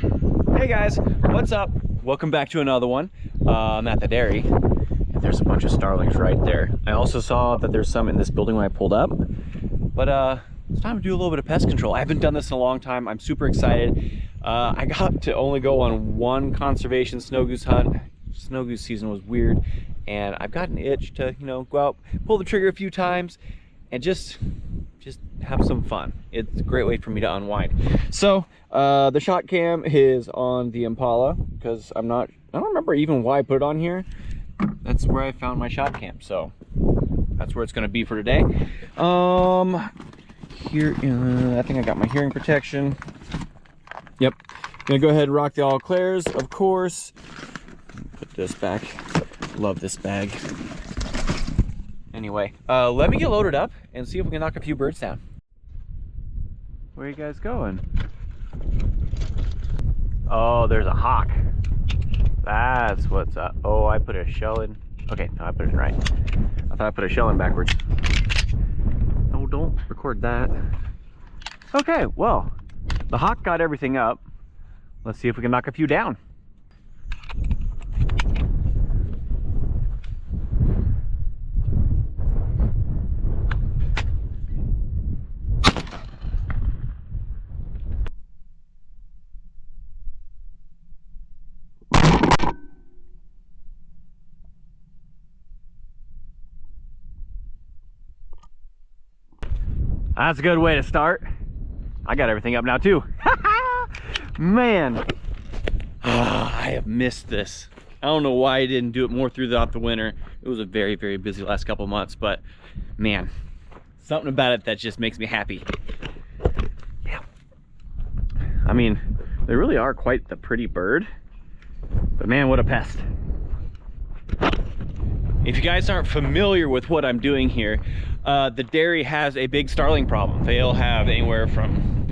Hey guys, what's up? Welcome back to another one. I'm at the dairy, and there's a bunch of starlings right there. I also saw that there's some in this building when I pulled up, but it's time to do a little bit of pest control. I haven't done this in a long time. I'm super excited. I got to only go on one conservation snow goose hunt. Snow goose season was weird, and I've got an itch to, go out, pull the trigger a few times, and just have some fun. It's a great way for me to unwind. So the shot cam is on the Impala because I don't remember even why I put it on here. That's where I found my shot cam, so that's where it's going to be for today. Here, I think I got my hearing protection. Yep, gonna go ahead and rock the all clairs, of course. Put this back. Love this bag. Anyway, let me get loaded up and see if we can knock a few birds down. Where are you guys going? Oh, there's a hawk. That's what's up. Oh, I put a shell in. Okay, no, I put it in right. I thought I put a shell in backwards. No, don't record that. Okay, well, the hawk got everything up. Let's see if we can knock a few down. That's a good way to start. I got everything up now too. Man, I have missed this. I don't know why I didn't do it more throughout the winter. It was a very, very busy last couple months, but man, something about it that just makes me happy. Yeah. I mean, they really are quite the pretty bird, but man, what a pest. If you guys aren't familiar with what I'm doing here, the dairy has a big starling problem. They'll have anywhere from,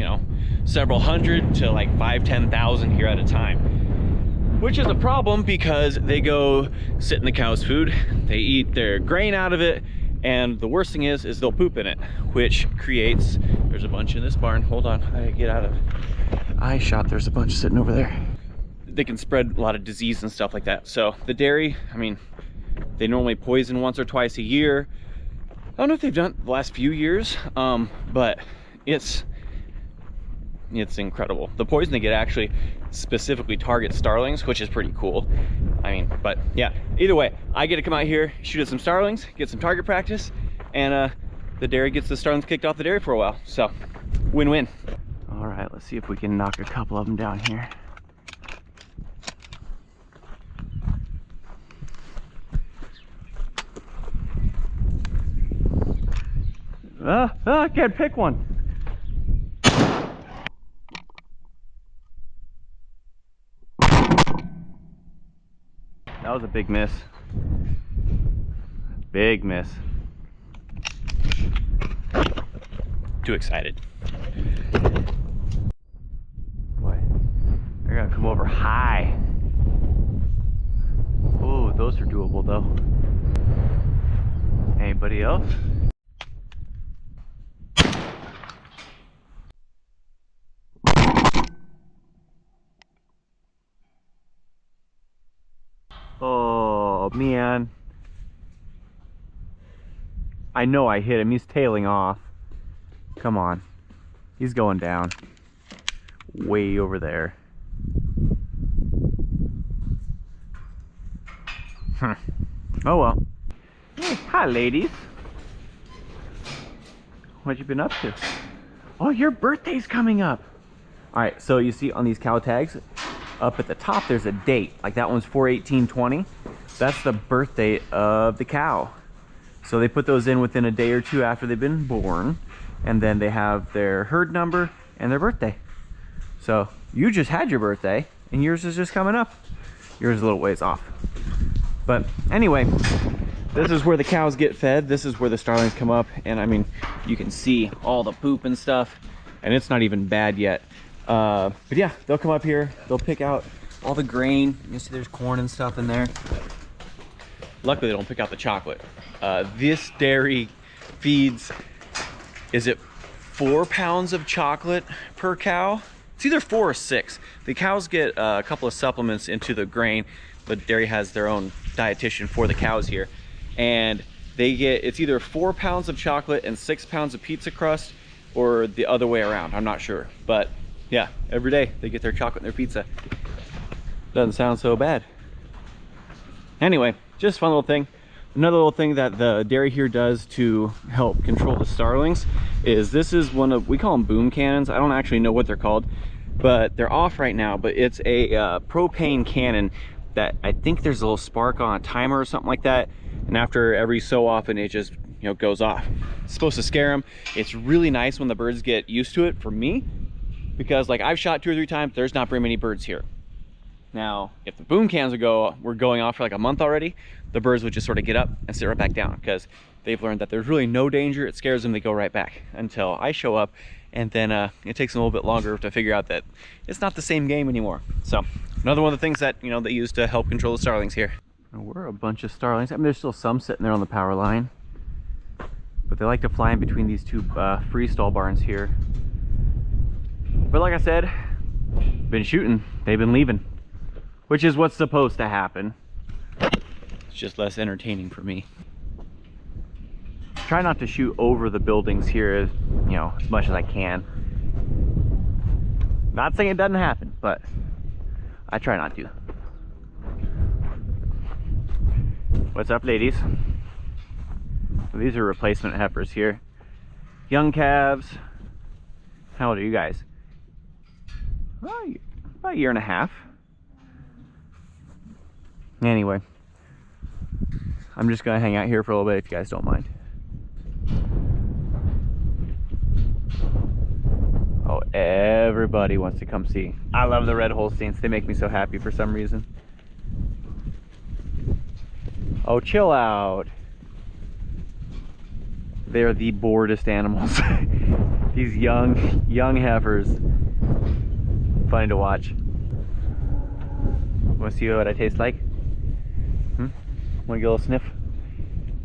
several hundred to like 5,000-10,000 here at a time, which is a problem because they go sit in the cow's food, they eat their grain out of it, and the worst thing is they'll poop in it, which creates, there's a bunch in this barn. Hold on, I gotta get out of eye shot. There's a bunch sitting over there. They can spread a lot of disease and stuff like that. So the dairy, I mean, they normally poison once or twice a year. I don't know if they've done it the last few years, but it's incredible. The poison they get actually specifically targets starlings, which is pretty cool. I mean, but yeah, either way, I get to come out here, shoot at some starlings, get some target practice, and the dairy gets the starlings kicked off the dairy for a while. So, win-win. All right, let's see if we can knock a couple of them down here. I can't pick one. That was a big miss. Big miss. Too excited. Boy, they're gonna come over high. Oh, those are doable though. Anybody else? Oh man, I know I hit him. He's tailing off. Come on, he's going down way over there. Oh well. Hey, hi ladies, what you been up to? Oh, your birthday's coming up. All right, so you see on these cow tags up at the top there's a date, like that one's 4/18/20. That's the birth date of the cow. So they put those in within a day or two after they've been born, and then they have their herd number and their birthday. So you just had your birthday and yours is just coming up. Yours is a little ways off, but anyway, this is where the cows get fed. This is where the starlings come up, and I mean, you can see all the poop and stuff, and it's not even bad yet. But yeah, they'll come up here, they'll pick out all the grain. You see there's corn and stuff in there. Luckily they don't pick out the chocolate. This dairy feeds, is it 4 pounds of chocolate per cow? It's either 4 or 6. The cows get a couple of supplements into the grain. The dairy has their own dietitian for the cows here. And they get, it's either 4 pounds of chocolate and 6 pounds of pizza crust, or the other way around. I'm not sure. But yeah, every day they get their chocolate and their pizza. Doesn't sound so bad. Anyway, just a fun little thing. Another little thing that the dairy here does to help control the starlings is this is one of, we call them boom cannons. I don't actually know what they're called, but they're off right now. But it's a propane cannon that I think there's a little spark on a timer or something like that. And after every so often, it just, you know, goes off. It's supposed to scare them. It's really nice when the birds get used to it for me, because like I've shot 2 or 3 times, there's not very many birds here. Now, if the boom cans were going off for like a month already, the birds would just sort of get up and sit right back down, because they've learned that there's really no danger. It scares them, they go right back until I show up, and then it takes them a little bit longer to figure out that it's not the same game anymore. So another one of the things that, you know, they use to help control the starlings here. We're a bunch of starlings. I mean, there's still some sitting there on the power line, but they like to fly in between these 2 freestall barns here. But like I said, been shooting, they've been leaving, which is what's supposed to happen. It's just less entertaining for me. Try not to shoot over the buildings here, you know, as much as I can. Not saying it doesn't happen, but I try not to. What's up, ladies? These are replacement heifers here. Young calves. How old are you guys? Well, about a year and a half. Anyway, I'm just gonna hang out here for a little bit if you guys don't mind. Oh, everybody wants to come see. I love the red Holsteins. They make me so happy for some reason. Oh, chill out. They're the boredest animals. These young heifers. Funny to watch. Want to see what I taste like? Want to get a little sniff?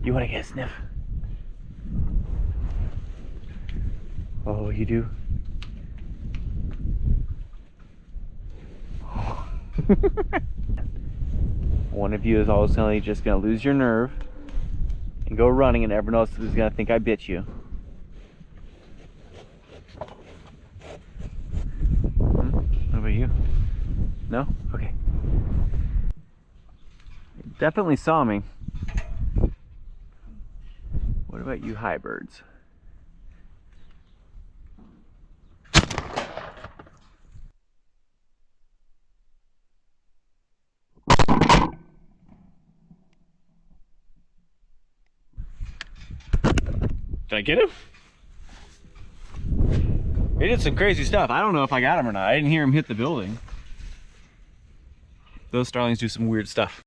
You want to get a sniff? Oh, you do? One of you is always just going to lose your nerve and go running, and everyone else is going to think I bit you. What about you? No? Okay. You definitely saw me. What about you high birds? Did I get him? He did some crazy stuff. I don't know if I got him or not. I didn't hear him hit the building. Those starlings do some weird stuff.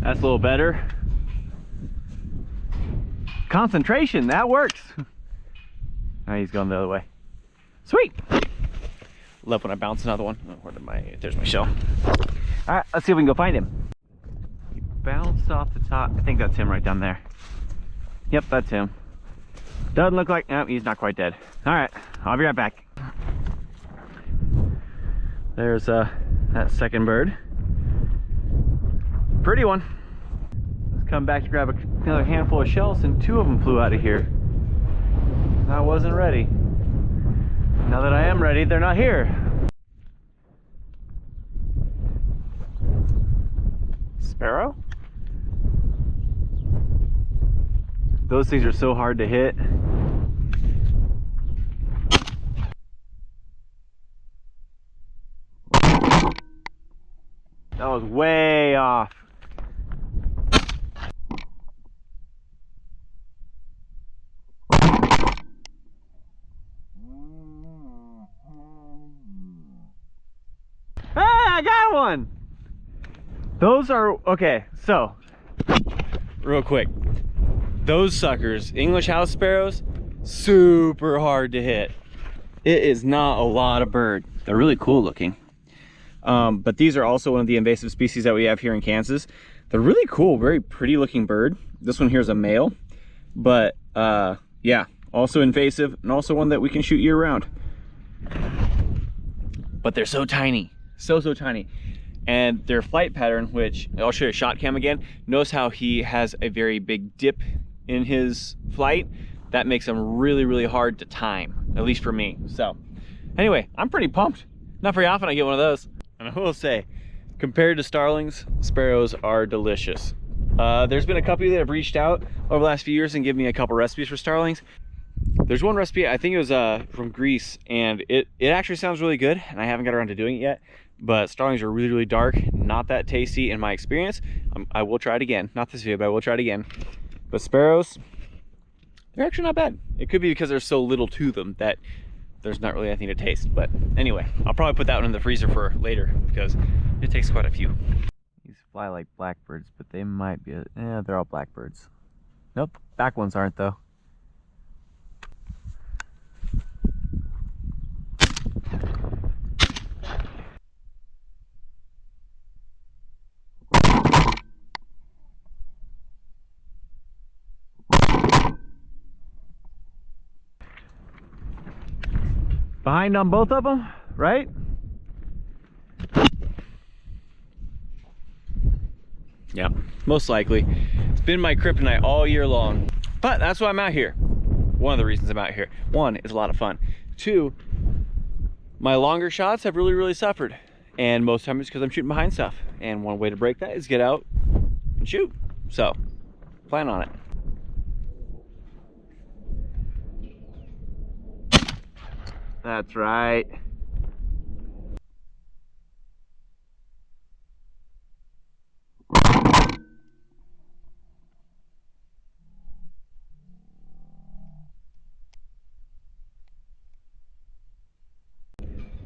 That's a little better. Concentration, that works. Now he's going the other way. Sweet. Love when I bounce another one. Oh, where did there's my shell. All right, let's see if we can go find him. He bounced off the top. I think that's him right down there. Yep, that's him. Doesn't look like, no, he's not quite dead. All right, I'll be right back. There's that second bird. Pretty one. Let's come back to grab another handful of shells, and 2 of them flew out of here. I wasn't ready. Now that I am ready, they're not here. Sparrow? Those things are so hard to hit. That was way off. Ah, I got one! Those are, okay, so Real quick, those suckers, English house sparrows, super hard to hit. It is not a lot of bird. They're really cool looking. But these are also one of the invasive species that we have here in Kansas. They're really cool, very pretty looking bird. This one here is a male, but yeah, also invasive and also one that we can shoot year round. But they're so tiny, so tiny. And their flight pattern, which I'll show you a shot cam again, notice how he has a very big dip in his flight. That makes them really hard to time, at least for me. So anyway, I'm pretty pumped. Not very often I get one of those. And I will say, compared to starlings, sparrows are delicious. There's been a couple that have reached out over the last few years and given me a couple recipes for starlings. There's one recipe, I think it was from Greece, and it actually sounds really good, and I haven't got around to doing it yet. But starlings are really dark, not that tasty in my experience. I will try it again. Not this video, but I will try it again. But sparrows, they're actually not bad. It could be because there's so little to them that there's not really anything to taste. But anyway, I'll probably put that one in the freezer for later because it takes quite a few. These fly like blackbirds, but they might be, yeah, they're all blackbirds. Nope, back ones aren't though. Behind on both of them, right? Yeah, most likely. It's been my kryptonite all year long, but that's why I'm out here. One of the reasons I'm out here. One, it's a lot of fun. Two, my longer shots have really suffered, and most times it's because I'm shooting behind stuff. And one way to break that is get out and shoot. So, plan on it. That's right.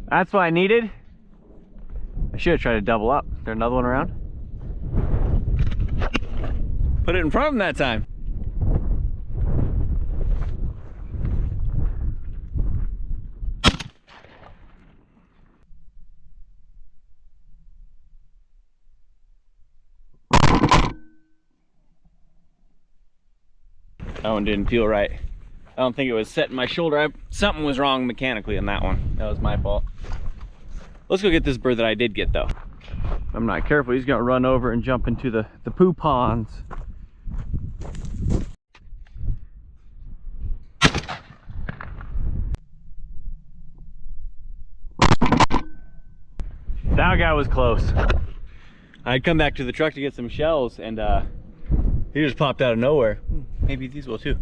That's what I needed. I should have tried to double up. Is there another one around? Put it in front of him that time. That one didn't feel right. I don't think it was setting my shoulder. Something was wrong mechanically in that one. That was my fault. Let's go get this bird that I did get though. If I'm not careful, he's gonna run over and jump into the poo ponds. That guy was close. I'd come back to the truck to get some shells and he just popped out of nowhere. Maybe these will too.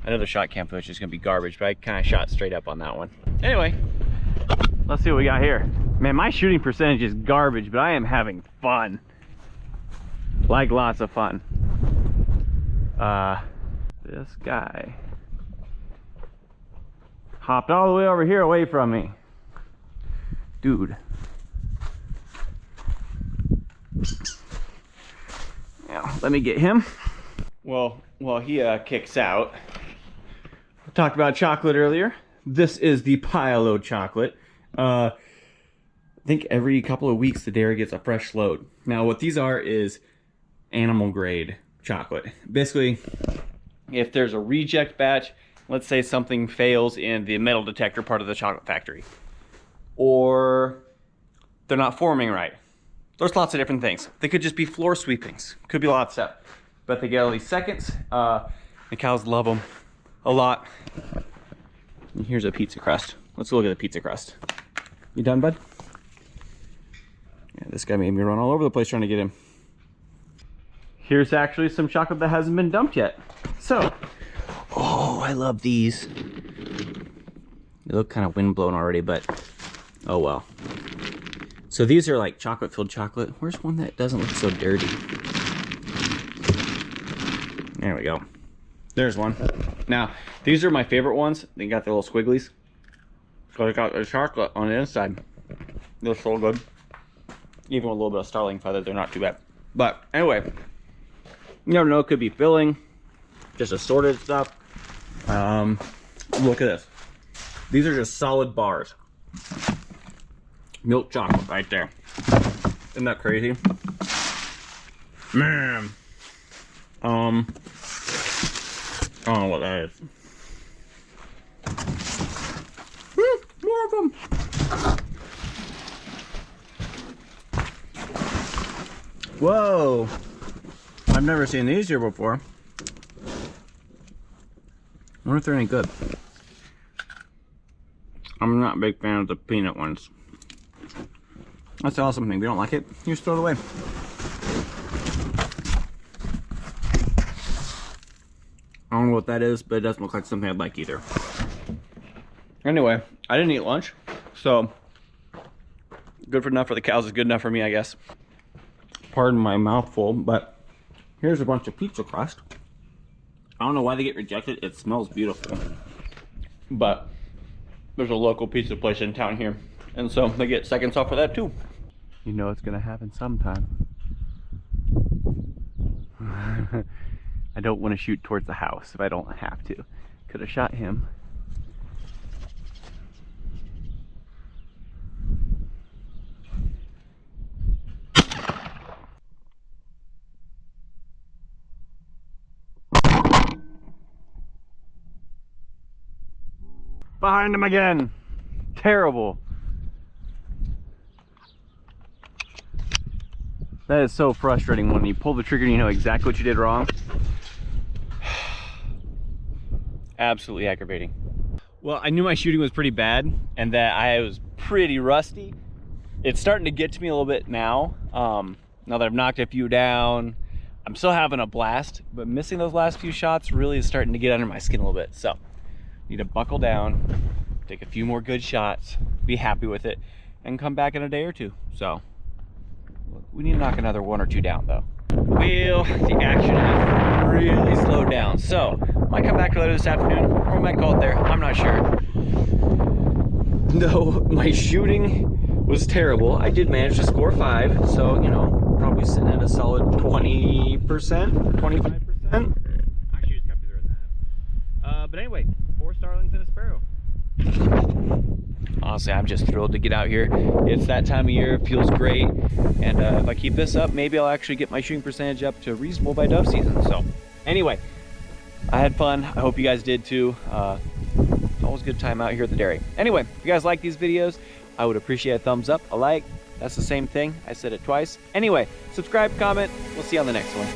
Another shot cam footage is gonna be garbage, but I kind of shot straight up on that one. Anyway, let's see what we got here. Man, my shooting percentage is garbage, but I am having fun. Like lots of fun. This guy hopped all the way over here away from me. Dude. Now, let me get him. Well, while he kicks out, I talked about chocolate earlier. This is the pile load chocolate. I think every couple of weeks the dairy gets a fresh load. Now what these are is animal grade chocolate. Basically, if there's a reject batch, let's say something fails in the metal detector part of the chocolate factory, or they're not forming right. There's lots of different things. They could just be floor sweepings. Could be a lot of stuff. But they get all these seconds. The cows love them a lot. And here's a pizza crust. Let's look at the pizza crust. You done, bud? Yeah, this guy made me run all over the place trying to get him. Here's actually some chocolate that hasn't been dumped yet. So, oh, I love these. They look kind of windblown already, but oh well. So these are like chocolate filled chocolate. Where's one that doesn't look so dirty? There we go. There's one. Now, these are my favorite ones. They got the little squigglies. So they got the chocolate on the inside. They're so good. Even with a little bit of starling feather, they're not too bad. But anyway, You never know, it could be filling, just assorted stuff. Look at this. These are just solid bars. Milk chocolate right there. Isn't that crazy? Man. I don't know what that is. More of them. Whoa. I've never seen these here before. I wonder if they're any good. I'm not a big fan of the peanut ones. That's the awesome thing. If you don't like it, you just throw it away. I don't know what that is, but it doesn't look like something I'd like either. Anyway, I didn't eat lunch, so good enough for the cows is good enough for me, I guess. Pardon my mouthful, but here's a bunch of pizza crust. I don't know why they get rejected. It smells beautiful. But there's a local pizza place in town here, and so they get seconds off for that too. You know it's gonna happen sometime. I don't want to shoot towards the house if I don't have to. Could have shot him. Behind him again. Terrible. That is so frustrating when you pull the trigger and you know exactly what you did wrong. Absolutely aggravating. Well, I knew my shooting was pretty bad and that I was pretty rusty. It's starting to get to me a little bit now. Now that I've knocked a few down, I'm still having a blast, but missing those last few shots really is starting to get under my skin a little bit. So, need to buckle down, take a few more good shots, be happy with it, and come back in a day or two. So, we need to knock another 1 or 2 down though. Well, the action has really slowed down. So, might come back later this afternoon, or we might call it there. I'm not sure. Though my shooting was terrible, I did manage to score 5. So, you know, probably sitting at a solid 20%, 25%. Actually, it's got to be better than that. But anyway, 4 starlings and a sparrow. Honestly, I'm just thrilled to get out here. It's that time of year, it feels great. And if I keep this up, maybe I'll actually get my shooting percentage up to reasonable by dove season. So anyway, I had fun. I hope you guys did too. It's always a good time out here at the dairy. Anyway, if you guys like these videos, I would appreciate a thumbs up, a like. That's the same thing. I said it twice. Anyway, subscribe, comment. We'll see you on the next one.